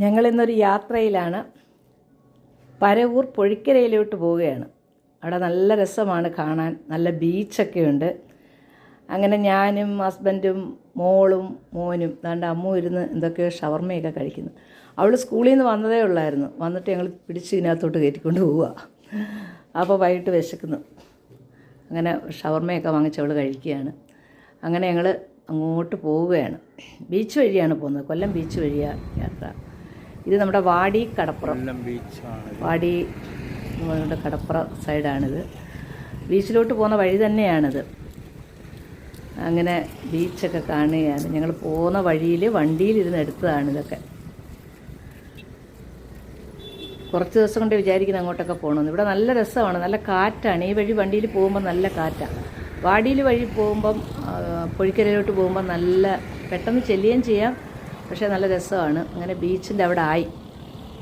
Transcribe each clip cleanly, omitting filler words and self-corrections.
ഞങ്ങളിന്നൊരു യാത്രയിലാണ്. പരവൂർ പൊഴിക്കരയിലോട്ട് പോവുകയാണ്. അവിടെ നല്ല രസമാണ് കാണാൻ, നല്ല ബീച്ചൊക്കെ ഉണ്ട്. അങ്ങനെ ഞാനും ഹസ്ബൻഡും മോളും മോനും ദാണ്ട് അമ്മു ഇരുന്ന് എന്തൊക്കെയോ ഷവർമയൊക്കെ കഴിക്കുന്നു. അവൾ സ്കൂളിൽ നിന്ന് വന്നതേ ഉള്ളായിരുന്നു. വന്നിട്ട് ഞങ്ങൾ പിടിച്ച് ഇതിനകത്തോട്ട് കയറ്റിക്കൊണ്ട് പോവുക. അപ്പോൾ വൈകിട്ട് വിശക്കുന്നു. അങ്ങനെ ഷവർമയൊക്കെ വാങ്ങിച്ച് അവൾ കഴിക്കുകയാണ്. അങ്ങനെ ഞങ്ങൾ അങ്ങോട്ട് പോവുകയാണ്. ബീച്ച് വഴിയാണ് പോകുന്നത്. കൊല്ലം ബീച്ച് വഴിയാണ് യാത്ര. ഇത് നമ്മുടെ വാടി കടപ്പുറം, വാടി നമ്മുടെ കടപ്പുറം സൈഡാണിത്. ബീച്ചിലോട്ട് പോകുന്ന വഴി തന്നെയാണിത്. അങ്ങനെ ബീച്ചൊക്കെ കാണുകയാണ്. ഞങ്ങൾ പോകുന്ന വഴിയിൽ വണ്ടിയിലിരുന്ന് എടുത്തതാണ് ഇതൊക്കെ. കുറച്ച് ദിവസം കൊണ്ട് വിചാരിക്കുന്നത് അങ്ങോട്ടൊക്കെ പോകണമെന്ന്. ഇവിടെ നല്ല രസമാണ്, നല്ല കാറ്റാണ്. ഈ വഴി വണ്ടിയിൽ പോകുമ്പോൾ നല്ല കാറ്റാണ്. വാടിയിൽ വഴി പോകുമ്പം പൊഴിക്കരയിലോട്ട് പോകുമ്പോൾ നല്ല പെട്ടെന്ന് ചെല്ലുകയും ചെയ്യാം, പക്ഷേ നല്ല രസമാണ്. അങ്ങനെ ബീച്ചിൻ്റെ അവിടെ ആയി.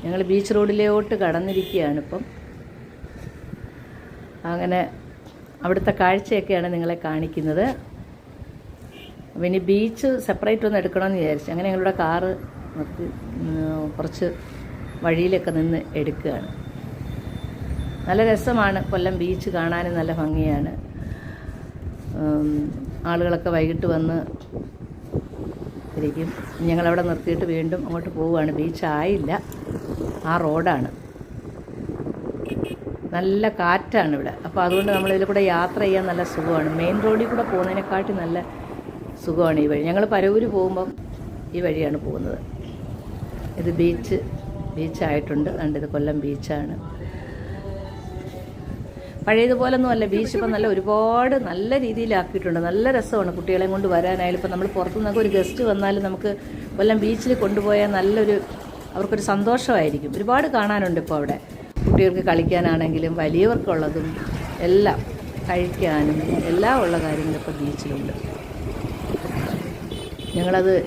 ഞങ്ങൾ ബീച്ച് റോഡിലോട്ട് കടന്നിരിക്കുകയാണ് ഇപ്പം. അങ്ങനെ അവിടുത്തെ കാഴ്ചയൊക്കെയാണ് നിങ്ങളെ കാണിക്കുന്നത്. അപ്പം ഇനി ബീച്ച് സെപ്പറേറ്റ് ഒന്ന് എടുക്കണമെന്ന് വിചാരിച്ചു. അങ്ങനെ ഞങ്ങളുടെ കാറ് നിർത്തി കുറച്ച് വഴിയിലൊക്കെ നിന്ന് എടുക്കുകയാണ്. നല്ല രസമാണ്. കൊല്ലം ബീച്ച് കാണാനും നല്ല ഭംഗിയാണ്. ആളുകളൊക്കെ വൈകിട്ട് വന്ന് ഇരിക്കും. ഞങ്ങളവിടെ നിർത്തിയിട്ട് വീണ്ടും അങ്ങോട്ട് പോവുകയാണ്. ബീച്ചായില്ല, ആ റോഡാണ്. നല്ല കാറ്റാണ് ഇവിടെ. അപ്പോൾ അതുകൊണ്ട് നമ്മളിതിൽ കൂടെ യാത്ര ചെയ്യാൻ നല്ല സുഖമാണ്. മെയിൻ റോഡിൽ കൂടെ പോകുന്നതിനെക്കാട്ടി നല്ല സുഖമാണ് ഈ വഴി. ഞങ്ങൾ പരവൂർ പോകുമ്പം ഈ വഴിയാണ് പോകുന്നത്. ഇത് ബീച്ചായിട്ടുണ്ട്. ഇത് കൊല്ലം ബീച്ചാണ്. പഴയതുപോലൊന്നും അല്ല ബീച്ച്. ഇപ്പം ഒരുപാട് നല്ല രീതിയിലാക്കിയിട്ടുണ്ട്. നല്ല രസമാണ് കുട്ടികളെ കൊണ്ട് വരാനായാലും. ഇപ്പം നമ്മൾ പുറത്തുനിന്നൊക്കെ ഒരു ഗസ്റ്റ് വന്നാലും നമുക്ക് കൊല്ലം ബീച്ചിൽ കൊണ്ടുപോയാൽ അവർക്കൊരു സന്തോഷമായിരിക്കും. ഒരുപാട് കാണാനുണ്ട് ഇപ്പോൾ അവിടെ. കുട്ടികൾക്ക് കളിക്കാനാണെങ്കിലും വലിയവർക്കുള്ളതും എല്ലാം കഴിക്കാനും എല്ലാം ഉള്ള കാര്യങ്ങളിപ്പോൾ ബീച്ചിലുണ്ട്.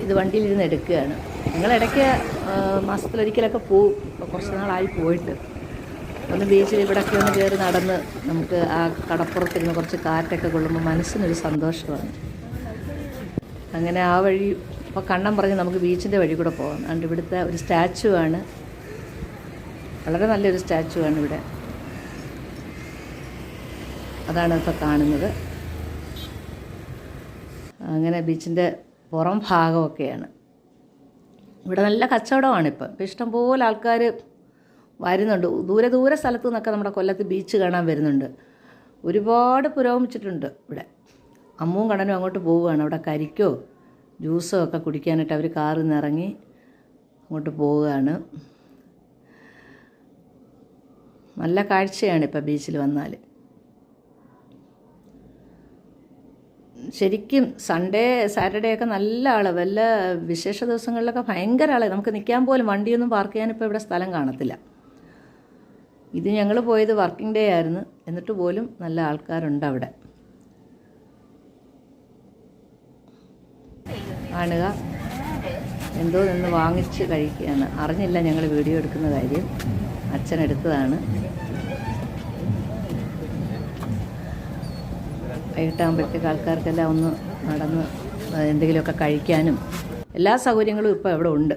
ഇത് വണ്ടിയിലിരുന്ന് എടുക്കുകയാണ്. ഞങ്ങളിടയ്ക്ക് മാസത്തിലൊരിക്കലൊക്കെ പോവും. ഇപ്പോൾ കുറച്ച് നാളായി പോയിട്ട്. ഒന്ന് ബീച്ചിൽ ഇവിടെയൊക്കെ ഒന്ന് കയറി നടന്ന് നമുക്ക് ആ കടപ്പുറത്തിരുന്ന് കുറച്ച് കാറ്റൊക്കെ കൊള്ളുമ്പോൾ മനസ്സിനൊരു സന്തോഷമാണ്. അങ്ങനെ ആ വഴി ഇപ്പോൾ കണ്ണം പറഞ്ഞ് നമുക്ക് ബീച്ചിൻ്റെ വഴി കൂടെ പോകാം. അതുകൊണ്ട് ഇവിടുത്തെ ഒരു സ്റ്റാച്ചു ആണ്, വളരെ നല്ലൊരു സ്റ്റാച്ചു ആണ് ഇവിടെ. അതാണ് ഇപ്പോൾ കാണുന്നത്. അങ്ങനെ ബീച്ചിൻ്റെ പുറം ഭാഗമൊക്കെയാണ്. ഇവിടെ നല്ല കച്ചവടമാണ് ഇപ്പം. ഇഷ്ടംപോലെ ആൾക്കാർ വരുന്നുണ്ട്. ദൂരെ സ്ഥലത്തു നിന്നൊക്കെ നമ്മുടെ കൊല്ലത്ത് ബീച്ച് കാണാൻ വരുന്നുണ്ട്. ഒരുപാട് പുരോഗമിച്ചിട്ടുണ്ട് ഇവിടെ. അമ്മുവും കണ്ണനും അങ്ങോട്ട് പോവുകയാണ്. അവിടെ കരിക്കോ ജ്യൂസോ ഒക്കെ കുടിക്കാനായിട്ട് അവർ കാറിൽ നിന്ന് ഇറങ്ങി അങ്ങോട്ട് പോവുകയാണ്. നല്ല കാഴ്ചയാണ് ഇപ്പോൾ ബീച്ചിൽ വന്നാൽ. ശരിക്കും സാറ്റർഡേ ഒക്കെ നല്ല ആൾ. വല്ല വിശേഷ ദിവസങ്ങളിലൊക്കെ ഭയങ്കര ആൾ. നമുക്ക് നിൽക്കാൻ പോലും, വണ്ടിയൊന്നും പാർക്ക് ചെയ്യാനിപ്പോൾ ഇവിടെ സ്ഥലം കാണത്തില്ല. ഇത് ഞങ്ങൾ പോയത് വർക്കിംഗ് ഡേ ആയിരുന്നു, എന്നിട്ട് പോലും നല്ല ആൾക്കാരുണ്ട് അവിടെ. കാണുക, എന്തോ നിന്ന് വാങ്ങിച്ച് കഴിക്കുകയാണ്. അറിഞ്ഞില്ല ഞങ്ങൾ വീഡിയോ എടുക്കുന്ന കാര്യം. അച്ഛൻ എടുത്തതാണ്. വൈകിട്ടാകുമ്പോഴത്തേക്ക് ആൾക്കാർക്കെല്ലാം ഒന്ന് നടന്ന് എന്തെങ്കിലുമൊക്കെ കഴിക്കാനും എല്ലാ സൗകര്യങ്ങളും ഇപ്പോൾ ഇവിടെ ഉണ്ട്.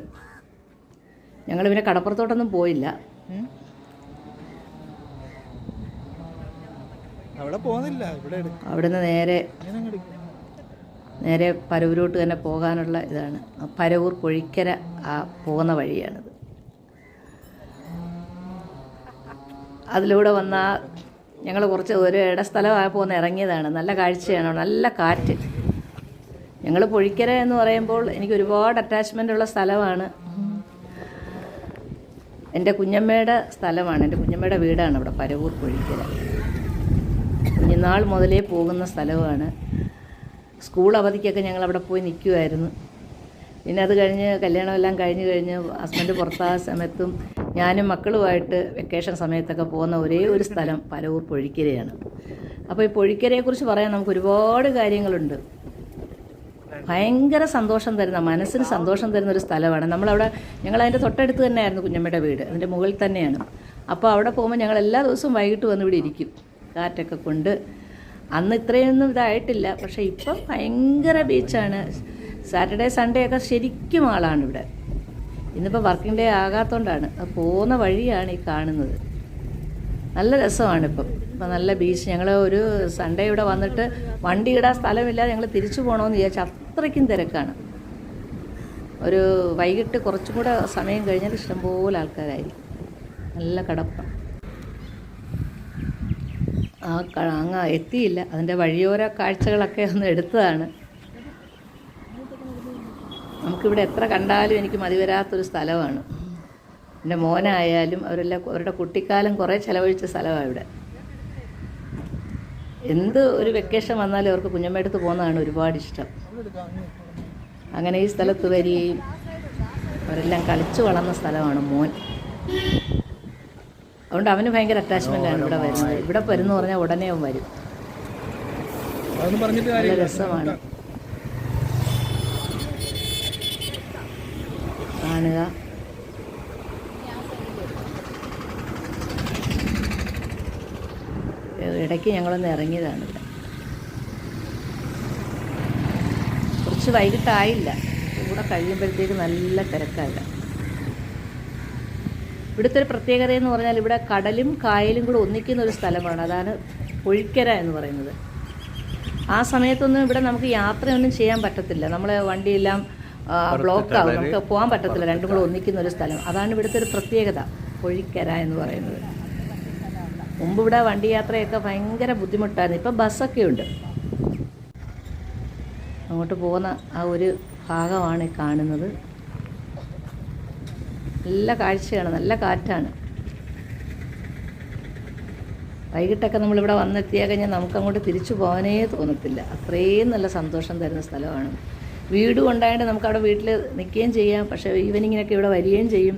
ഞങ്ങൾ പിന്നെ കടപ്പുറത്തോട്ടൊന്നും പോയില്ല. അവിടുന്ന് നേരെ പരവൂരോട്ട് തന്നെ പോകാനുള്ള ഇതാണ്. പരവൂർ പൊഴിക്കര പോകുന്ന വഴിയാണിത്. അതിലൂടെ വന്നാൽ ഞങ്ങൾ കുറച്ച് ഒരു ഇടസ്ഥലമായപ്പോൾ ഒന്ന് ഇറങ്ങിയതാണ്. നല്ല കാഴ്ചയാണ്, നല്ല കാറ്റ്. ഞങ്ങൾ പൊഴിക്കര എന്ന് പറയുമ്പോൾ എനിക്ക് ഒരുപാട് അറ്റാച്ച്മെൻ്റ് ഉള്ള സ്ഥലമാണ്. എൻ്റെ കുഞ്ഞമ്മയുടെ സ്ഥലമാണ്. എൻ്റെ കുഞ്ഞമ്മയുടെ വീടാണ് അവിടെ പരവൂർ പൊഴിക്കര. കുഞ്ഞുനാൾ മുതലേ പോകുന്ന സ്ഥലമാണ്. സ്കൂൾ അവധിക്കൊക്കെ ഞങ്ങൾ അവിടെ പോയി നിൽക്കുമായിരുന്നു. പിന്നെ അത് കഴിഞ്ഞ് കല്യാണമെല്ലാം കഴിഞ്ഞ് ഹസ്ബൻഡ് പുറത്തായ സമയത്തും ഞാനും മക്കളുമായിട്ട് വെക്കേഷൻ സമയത്തൊക്കെ പോകുന്ന ഒരേ ഒരു സ്ഥലം പരവൂർ പൊഴിക്കരയാണ്. അപ്പോൾ ഈ പൊഴിക്കരയെക്കുറിച്ച് പറയാൻ നമുക്ക് ഒരുപാട് കാര്യങ്ങളുണ്ട്. ഭയങ്കര സന്തോഷം തരുന്ന, മനസ്സിന് സന്തോഷം തരുന്ന ഒരു സ്ഥലമാണ്. ഞങ്ങളതിൻ്റെ തൊട്ടടുത്ത് തന്നെയായിരുന്നു കുഞ്ഞമ്മയുടെ വീട്. അതിൻ്റെ മുകളിൽ തന്നെയാണ്. അപ്പോൾ അവിടെ പോകുമ്പോൾ ഞങ്ങൾ എല്ലാ ദിവസവും വൈകിട്ട് വന്ന് ഇവിടെ ഇരിക്കും, കാറ്റൊക്കെ കൊണ്ട്. അന്ന് ഇത്രയൊന്നും ഇതായിട്ടില്ല, പക്ഷേ ഇപ്പം ഭയങ്കര ബീച്ചാണ്. സാറ്റർഡേ സൺഡേ ഒക്കെ ശരിക്കും ആളാണ് ഇവിടെ. ഇന്നിപ്പോൾ വർക്കിംഗ് ഡേ ആകാത്തതുകൊണ്ടാണ്. അത് പോകുന്ന വഴിയാണ് ഈ കാണുന്നത്. നല്ല രസമാണ് ഇപ്പം നല്ല ബീച്ച്. ഞങ്ങൾ ഒരു സൺഡേ ഇവിടെ വന്നിട്ട് വണ്ടി ഇടാൻ സ്ഥലമില്ലാതെ ഞങ്ങൾ തിരിച്ചു പോകണമെന്ന് വിചാരിച്ചു. അത്രയ്ക്കും തിരക്കാണ്. ഒരു വൈകിട്ട് കുറച്ചും കൂടെ സമയം കഴിഞ്ഞാൽ ഇഷ്ടംപോലെ ആൾക്കാരായിരിക്കും. നല്ല കടപ്പം. അങ്ങ് എത്തിയില്ല. അതിൻ്റെ വഴിയോര കാഴ്ചകളൊക്കെ ഒന്ന് എടുത്തതാണ്. നമുക്കിവിടെ എത്ര കണ്ടാലും എനിക്ക് മതി വരാത്തൊരു സ്ഥലമാണ്. എൻ്റെ മോനായാലും അവരുടെ കുട്ടിക്കാലം കുറേ ചിലവഴിച്ച സ്ഥലമാണ് ഇവിടെ. എന്ത് ഒരു വെക്കേഷൻ വന്നാലും അവർക്ക് കുഞ്ഞമ്മേടത്ത് പോകുന്നതാണ് ഒരുപാട് ഇഷ്ടം. അങ്ങനെ ഈ സ്ഥലത്ത് വരികയും അവരെല്ലാം കളിച്ചു വളർന്ന സ്ഥലമാണ് മോൻ. അതുകൊണ്ട് അവന് ഭയങ്കര അറ്റാച്ച്മെൻ്റാണ് ഇവിടെ വരുന്നത്. ഇവിടെ വരുന്നു പറഞ്ഞാൽ ഉടനെ അവൻ വരും. നല്ല രസമാണ് കാണുക. ഇടയ്ക്ക് ഞങ്ങളൊന്ന് ഇറങ്ങിയതാണ് ഇവിടെ. കുറച്ച് വൈകിട്ടായില്ല. ഇവിടെ കഴിയുമ്പോഴത്തേക്ക് നല്ല തിരക്കായില്ല. ഇവിടുത്തെ ഒരു പ്രത്യേകത എന്ന് പറഞ്ഞാൽ ഇവിടെ കടലും കായലും കൂടെ ഒന്നിക്കുന്ന ഒരു സ്ഥലമാണ്. അതാണ് പൊഴിക്കര എന്ന് പറയുന്നത്. ആ സമയത്തൊന്നും ഇവിടെ നമുക്ക് യാത്രയൊന്നും ചെയ്യാൻ പറ്റത്തില്ല. നമ്മളെ വണ്ടിയെല്ലാം ബ്ലോക്കാവും, നമുക്ക് പോകാൻ പറ്റത്തില്ല. രണ്ടും കൂടെ ഒന്നിക്കുന്ന ഒരു സ്ഥലം. അതാണ് ഇവിടുത്തെ ഒരു പ്രത്യേകത, പൊഴിക്കര എന്ന് പറയുന്നത്. മുമ്പ് ഇവിടെ വണ്ടി യാത്രയൊക്കെ ഭയങ്കര ബുദ്ധിമുട്ടായിരുന്നു. ഇപ്പം ബസ്സൊക്കെ ഉണ്ട്. അങ്ങോട്ട് പോകുന്ന ആ ഒരു ഭാഗമാണ് കാണുന്നത്. നല്ല കാഴ്ചയാണ്, നല്ല കാറ്റാണ്. വൈകിട്ടൊക്കെ നമ്മളിവിടെ വന്നെത്തിയാൽ കഴിഞ്ഞാൽ നമുക്കങ്ങോട്ട് തിരിച്ചു പോകാനേ തോന്നത്തില്ല. അത്രയും നല്ല സന്തോഷം തരുന്ന സ്ഥലമാണ്. വീടും ഉണ്ടായിട്ട് നമുക്കവിടെ വീട്ടിൽ നിൽക്കുകയും ചെയ്യാം. പക്ഷേ ഈവനിങ്ങിനൊക്കെ ഇവിടെ വരികയും ചെയ്യും.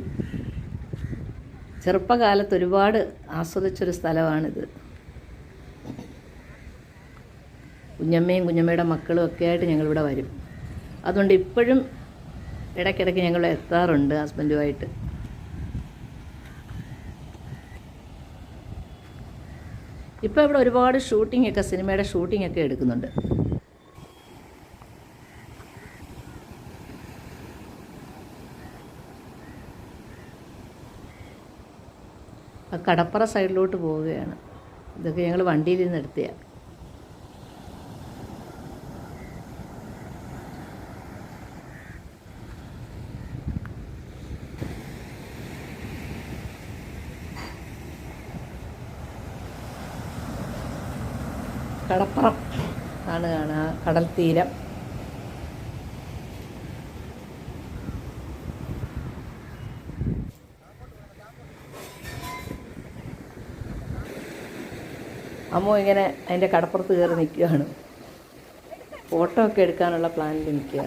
ചെറുപ്പകാലത്ത് ഒരുപാട് ആസ്വദിച്ചൊരു സ്ഥലമാണിത്. കുഞ്ഞമ്മയും കുഞ്ഞമ്മയുടെ മക്കളും ഒക്കെ ആയിട്ട് ഞങ്ങളിവിടെ വരും. അതുകൊണ്ട് ഇപ്പോഴും ഇടയ്ക്കിടയ്ക്ക് ഞങ്ങൾ എത്താറുണ്ട് ഹസ്ബൻഡുമായിട്ട്. ഇപ്പോൾ ഇവിടെ ഒരുപാട് ഷൂട്ടിങ്ങൊക്കെ, സിനിമയുടെ ഷൂട്ടിങ്ങൊക്കെ എടുക്കുന്നുണ്ട്. ആ കടപ്പുറ സൈഡിലോട്ട് പോവുകയാണ്. ഇതൊക്കെ ഞങ്ങൾ വണ്ടിയിൽ നിന്ന് എടുത്തതാണ്. കടപ്പുറം ആണ് കാണുക, കടൽ തീരം. അമ്മ ഇങ്ങനെ അതിൻ്റെ കടപ്പുറത്ത് കയറി നിൽക്കുകയാണ്. ഫോട്ടോ ഒക്കെ എടുക്കാനുള്ള പ്ലാനിൽ നിൽക്കുക.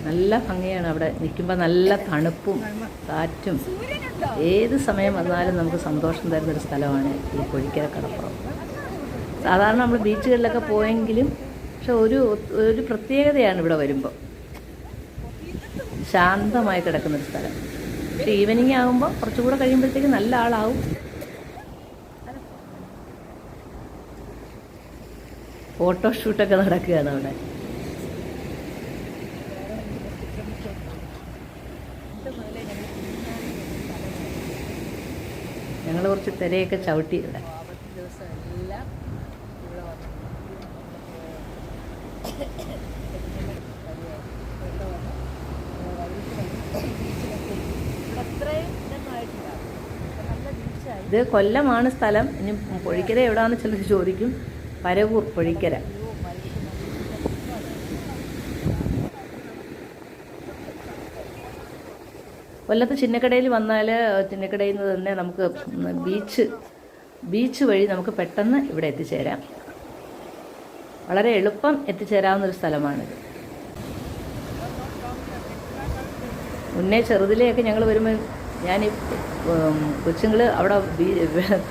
നല്ല ഭംഗിയാണ് അവിടെ നിൽക്കുമ്പോൾ. നല്ല തണുപ്പും കാറ്റും. ഏത് സമയം വന്നാലും നമുക്ക് സന്തോഷം തരുന്നൊരു സ്ഥലമാണ് ഈ പൊഴിക്കര കടപ്പുറം. സാധാരണ നമ്മൾ ബീച്ചുകളിലൊക്കെ പോയെങ്കിലും പക്ഷെ ഒരു പ്രത്യേകതയാണ് ഇവിടെ വരുമ്പോൾ. ശാന്തമായി കിടക്കുന്നൊരു സ്ഥലം. പക്ഷേ ഈവനിങ് ആകുമ്പോൾ കുറച്ചുകൂടെ കഴിയുമ്പോഴത്തേക്ക് നല്ല ആളാവും. ഫോട്ടോഷൂട്ടൊക്കെ നടക്കുകയാണ് അവിടെ. ഞങ്ങൾ കുറച്ച് തിരയൊക്കെ ചവിട്ടി ഇവിടെ. ഇത് കൊല്ലമാണ് സ്ഥലം. ഇനി പൊഴിക്കര എവിടെയാണെന്ന് ചിലർ ചോദിക്കും. പരവൂർ പൊഴിക്കര. കൊല്ലത്ത് ചിന്നക്കടയിൽ വന്നാൽ ചിന്നക്കടയിൽ നിന്ന് തന്നെ നമുക്ക് ബീച്ച് വഴി നമുക്ക് പെട്ടെന്ന് ഇവിടെ എത്തിച്ചേരാം. വളരെ എളുപ്പം എത്തിച്ചേരാവുന്നൊരു സ്ഥലമാണിത്. മുന്നേ ചെറുതിലെയൊക്കെ ഞങ്ങൾ വരുമ്പോൾ ഞാൻ കൊച്ചുങ്ങൾ അവിടെ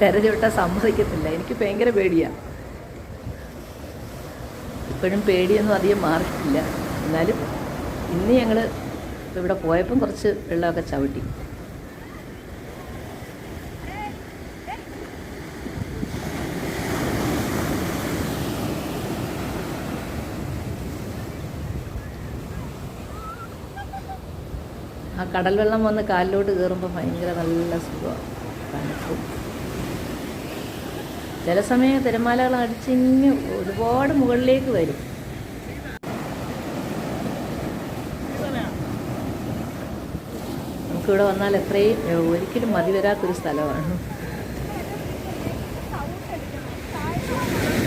തെരഞ്ഞുവിട്ടാൽ സമ്മതിക്കത്തില്ല. എനിക്ക് ഭയങ്കര പേടിയാണ്. ഇപ്പോഴും പേടിയൊന്നും അധികം മാറിയിട്ടില്ല. എന്നാലും ഇന്ന് ഞങ്ങൾ ഇവിടെ പോയപ്പം കുറച്ച് വെള്ളമൊക്കെ ചവിട്ടി. ആ കടൽ വെള്ളം വന്ന് കാലിലോട്ട് കയറുമ്പോൾ ഭയങ്കര നല്ല സുഖമാണ്, തണുപ്പും. ചില സമയം തിരമാലകൾ അടിച്ചിങ്ങ് ഒരുപാട് മുകളിലേക്ക് വരും. നമുക്കിവിടെ വന്നാൽ എത്രയും ഒരിക്കലും മതി വരാത്തൊരു സ്ഥലമാണ്.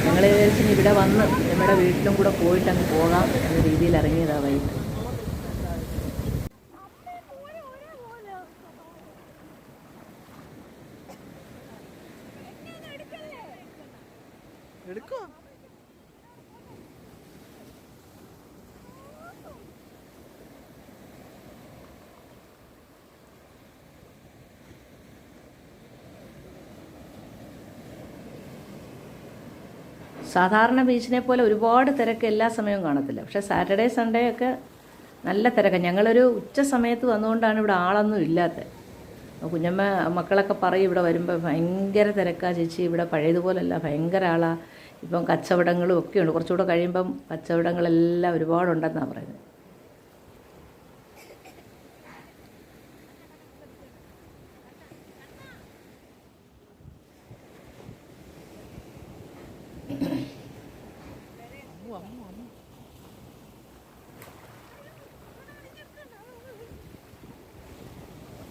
ഞങ്ങൾ വിചാരിച്ചു ഇവിടെ വന്ന് നമ്മുടെ വീട്ടിലും കൂടെ പോയിട്ട് അങ്ങ് പോകാം എന്ന രീതിയിൽ ഇറങ്ങിയതാണ് വൈകിട്ട്. സാധാരണ ബീച്ചിനെ പോലെ ഒരുപാട് തിരക്ക് എല്ലാ സമയവും കാണത്തില്ല. പക്ഷേ സാറ്റർഡേ സൺഡേ ഒക്കെ നല്ല തിരക്കാണ്. ഞങ്ങളൊരു ഉച്ച സമയത്ത് വന്നുകൊണ്ടാണ് ഇവിടെ ആളൊന്നും ഇല്ലാത്തത്. കുഞ്ഞമ്മ മക്കളൊക്കെ പറയും ഇവിടെ വരുമ്പോൾ ഭയങ്കര തിരക്കാണ് ചേച്ചി, ഇവിടെ പഴയതുപോലല്ല, ഭയങ്കര ആളാണ്. ഇപ്പം കച്ചവടങ്ങളും ഒക്കെ ഉണ്ട്. കുറച്ചുകൂടെ കഴിയുമ്പം കച്ചവടങ്ങളെല്ലാം ഒരുപാടുണ്ടെന്നാണ് പറയുന്നത്.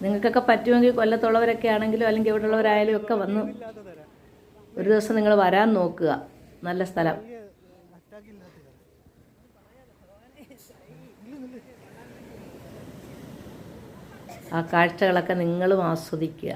നിങ്ങൾക്കൊക്കെ പറ്റുമെങ്കിൽ കൊല്ലത്തുള്ളവരൊക്കെ ആണെങ്കിലും അല്ലെങ്കിൽ ഇവിടെ ഉള്ളവരായാലും ഒക്കെ വന്ന് ഒരു ദിവസം നിങ്ങൾ വരാൻ നോക്കുക. നല്ല സ്ഥലം. ആ കാഴ്ചകളൊക്കെ നിങ്ങളും ആസ്വദിക്കുക.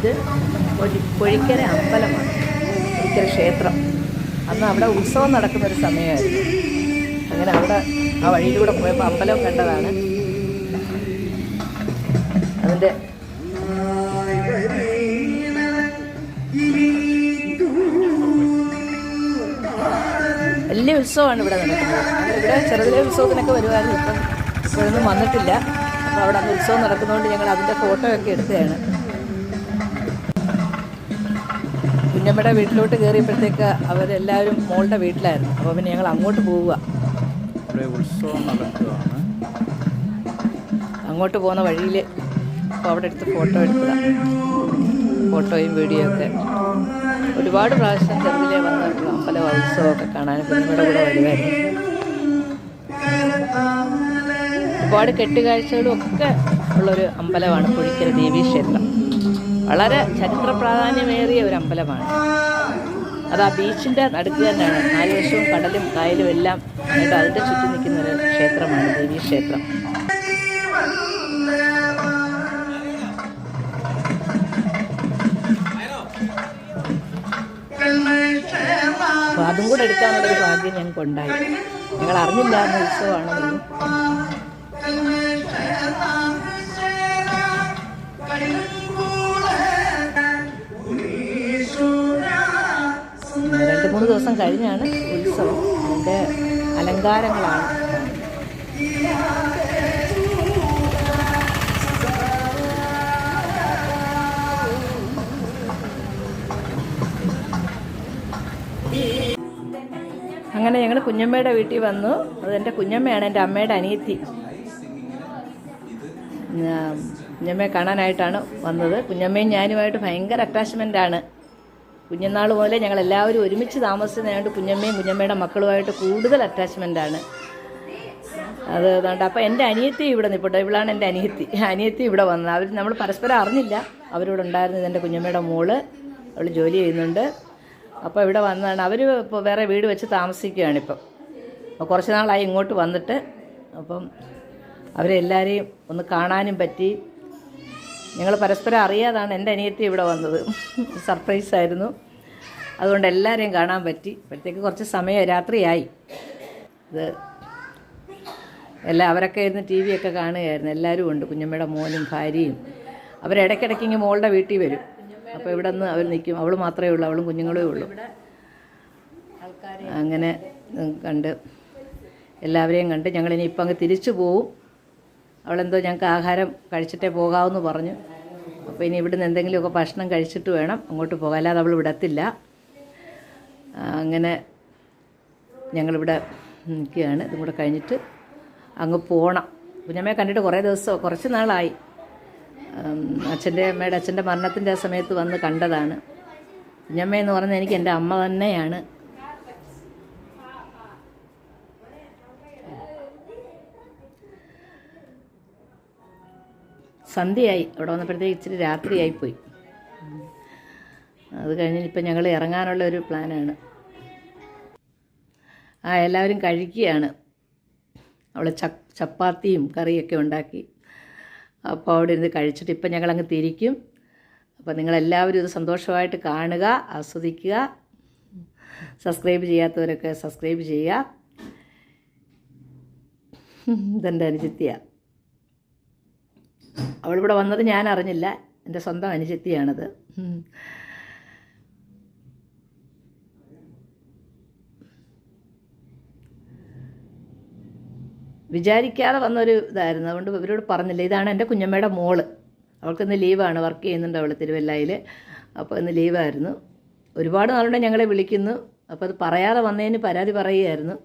ഇത് പൊഴിക്കര അമ്പലമാണ്, പൊഴിക്കര ക്ഷേത്രം. അന്ന് അവിടെ ഉത്സവം നടക്കുന്നൊരു സമയമായിരുന്നു. അങ്ങനെ അവിടെ ആ വഴിയിലൂടെ പോയപ്പോൾ അമ്പലം കണ്ടതാണ്. അതിൻ്റെ വലിയ ഉത്സവമാണ് ഇവിടെ നടക്കുന്നത്. ഇവിടെ ചെറുതിലെ ഉത്സവത്തിനൊക്കെ വരുമായിരുന്നു. ഇപ്പോഴൊന്നും വന്നിട്ടില്ല. അപ്പോൾ അവിടെ അന്ന് ഉത്സവം നടക്കുന്നതുകൊണ്ട് ഞങ്ങൾ അതിൻ്റെ ഫോട്ടോ ഒക്കെ എടുത്തതാണ്. കുഞ്ഞമ്മയുടെ വീട്ടിലോട്ട് കയറിയപ്പോഴത്തേക്ക് അവരെല്ലാവരും മോളുടെ വീട്ടിലായിരുന്നു. അപ്പോൾ പിന്നെ ഞങ്ങൾ അങ്ങോട്ട് പോവുക. ഉത്സവം നടക്കുകയാണ്. അങ്ങോട്ട് പോകുന്ന വഴിയിൽ അപ്പോൾ അവിടെ എടുത്ത് ഫോട്ടോ എടുത്തതാണ്. ഫോട്ടോയും വീഡിയോ ഒക്കെ ഒരുപാട് പ്രാവശ്യം ചെറുതിലെ വന്ന് അമ്പല ഉത്സവമൊക്കെ കാണാൻ കുഞ്ഞമ്മയുടെ കൂടെ വരുമായിരുന്നു. ഒരുപാട് കെട്ടുകാഴ്ചകളും ഒക്കെ ഉള്ളൊരു അമ്പലമാണ് പൊഴിക്കര ദേവീക്ഷേത്രം. വളരെ ചരിത്ര പ്രാധാന്യമേറിയ ഒരു അമ്പലമാണ്. അത് ആ ബീച്ചിൻ്റെ നടുക്ക് തന്നെയാണ്. 4 വശവും കടലും കായലും എല്ലാം ആയിട്ട് അതിൻ്റെ ചുറ്റും നിൽക്കുന്നൊരു ക്ഷേത്രമാണ് ദേവീക്ഷേത്രം. അപ്പോൾ അതും കൂടെ എടുക്കാനുള്ളൊരു ഭാഗ്യം ഞങ്ങൾക്കുണ്ടായി. ഞങ്ങൾ അറിഞ്ഞില്ല അന്ന് ഉത്സവമാണെന്ന്. രണ്ട് മൂന്ന് ദിവസം കഴിഞ്ഞാണ് ഉത്സവം. അതിൻ്റെ അലങ്കാരങ്ങളാണ്. അങ്ങനെ ഞങ്ങൾ കുഞ്ഞമ്മയുടെ വീട്ടിൽ വന്നു. അതെൻ്റെ കുഞ്ഞമ്മയാണ്, എൻ്റെ അമ്മയുടെ അനിയത്തി. കുഞ്ഞമ്മയെ കാണാനായിട്ടാണ് വന്നത്. കുഞ്ഞമ്മയും ഞാനുമായിട്ട് ഭയങ്കര അറ്റാച്ച്മെൻ്റാണ്. കുഞ്ഞുനാൾ മുതലേ ഞങ്ങളെല്ലാവരും ഒരുമിച്ച് താമസിക്കുന്നതുകൊണ്ട് കുഞ്ഞമ്മയും കുഞ്ഞമ്മയുടെ മക്കളുമായിട്ട് കൂടുതൽ അറ്റാച്ച്മെൻ്റാണ്. അത് അതുകൊണ്ട് അപ്പോൾ എൻ്റെ അനിയത്തി ഇവിടെ നിൽപ്പുണ്ട്. ഇവളാണ് എൻ്റെ അനിയത്തി ഇവിടെ വന്നത്. നമ്മൾ പരസ്പരം അറിഞ്ഞില്ല. അവരിവിടെ ഉണ്ടായിരുന്നത് എൻ്റെ കുഞ്ഞമ്മയുടെ മോള്. അവൾ ജോലി ചെയ്യുന്നുണ്ട്. അപ്പോൾ ഇവിടെ വന്നതാണ്. അവർ ഇപ്പോൾ വേറെ വീട് വെച്ച് താമസിക്കുകയാണിപ്പം. അപ്പോൾ കുറച്ച് നാളായി ഇങ്ങോട്ട് വന്നിട്ട്. അപ്പം അവരെല്ലാവരെയും ഒന്ന് കാണാനും പറ്റി. ഞങ്ങൾ പരസ്പരം അറിയാതാണ് എൻ്റെ അനിയത്തി ഇവിടെ വന്നത്. സർപ്രൈസായിരുന്നു. അതുകൊണ്ട് എല്ലാവരെയും കാണാൻ പറ്റി. ഇപ്പോഴത്തേക്ക് കുറച്ച് സമയം രാത്രിയായി. ഇത് എല്ലാം അവരൊക്കെ ഇരുന്ന് ടി വി ഒക്കെ കാണുകയായിരുന്നു. എല്ലാവരും ഉണ്ട്, കുഞ്ഞമ്മയുടെ മോനും ഭാര്യയും. അവരിടയ്ക്കിടയ്ക്ക് ഇങ്ങനെ മോളുടെ വീട്ടിൽ വരും. അപ്പോൾ ഇവിടെ നിന്ന് അവർ നിൽക്കും. അവൾ മാത്രമേ ഉള്ളൂ, അവളും കുഞ്ഞുങ്ങളേ ഉള്ളൂ. അങ്ങനെ കണ്ട് എല്ലാവരെയും കണ്ട് ഞങ്ങളിനി ഇപ്പം അങ്ങ് തിരിച്ചു പോവും. അവളെന്തോ ഞങ്ങൾക്ക് ആഹാരം കഴിച്ചിട്ടേ പോകാമെന്ന് പറഞ്ഞു. അപ്പോൾ ഇനി ഇവിടുന്ന് എന്തെങ്കിലുമൊക്കെ ഭക്ഷണം കഴിച്ചിട്ട് വേണം അങ്ങോട്ട് പോകാൻ, അല്ലാതെ അവൾ വിടത്തില്ല. അങ്ങനെ ഞങ്ങളിവിടെ നിൽക്കുകയാണ്. ഇതും കൂടെ കഴിഞ്ഞിട്ട് അങ്ങ് പോകണം. കുഞ്ഞമ്മയെ കണ്ടിട്ട് കുറച്ച് നാളായി. അമ്മയുടെ അച്ഛൻ്റെ മരണത്തിൻ്റെ സമയത്ത് വന്ന് കണ്ടതാണ്. കുഞ്ഞമ്മയെന്ന് പറഞ്ഞാൽ എനിക്ക് എൻ്റെ അമ്മ തന്നെയാണ്. സന്ധ്യയായി, അവിടെ വന്നപ്പോഴത്തേക്ക് ഇച്ചിരി രാത്രിയായിപ്പോയി. അത് കഴിഞ്ഞ് ഇപ്പം ഞങ്ങൾ ഇറങ്ങാനുള്ള ഒരു പ്ലാനാണ്. എല്ലാവരും കഴിക്കുകയാണ്. അവൾ ചപ്പാത്തിയും കറിയൊക്കെ ഉണ്ടാക്കി. അപ്പോൾ അവിടെ ഇരുന്ന് കഴിച്ചിട്ട് ഇപ്പം ഞങ്ങളങ്ങ് തിരിക്കും. അപ്പോൾ നിങ്ങളെല്ലാവരും ഇത് സന്തോഷമായിട്ട് കാണുക, ആസ്വദിക്കുക. സബ്സ്ക്രൈബ് ചെയ്യാത്തവരൊക്കെ സബ്സ്ക്രൈബ് ചെയ്യുക. ഇതെൻ്റെ അനുജത്തിയാണ്. അവളിവിടെ വന്നത് ഞാൻ അറിഞ്ഞില്ല. എൻ്റെ സ്വന്തം അനുജത്തിയാണത്. വിചാരിക്കാതെ വന്നൊരു ഇതായിരുന്നു. അതുകൊണ്ട് ഇവരോട് പറഞ്ഞില്ല. ഇതാണ് എൻ്റെ കുഞ്ഞമ്മയുടെ മോള്. അവൾക്കിന്ന് ലീവാണ്, വർക്ക് ചെയ്യുന്നുണ്ട് അവൾ തിരുവല്ലയിൽ. അപ്പോൾ ഇന്ന് ലീവായിരുന്നു. ഒരുപാട് നാളുകൊണ്ട് ഞങ്ങളെ വിളിക്കുന്നു. അപ്പോൾ അത് പറയാതെ വന്നതിന് പരാതി പറയുകയായിരുന്നു.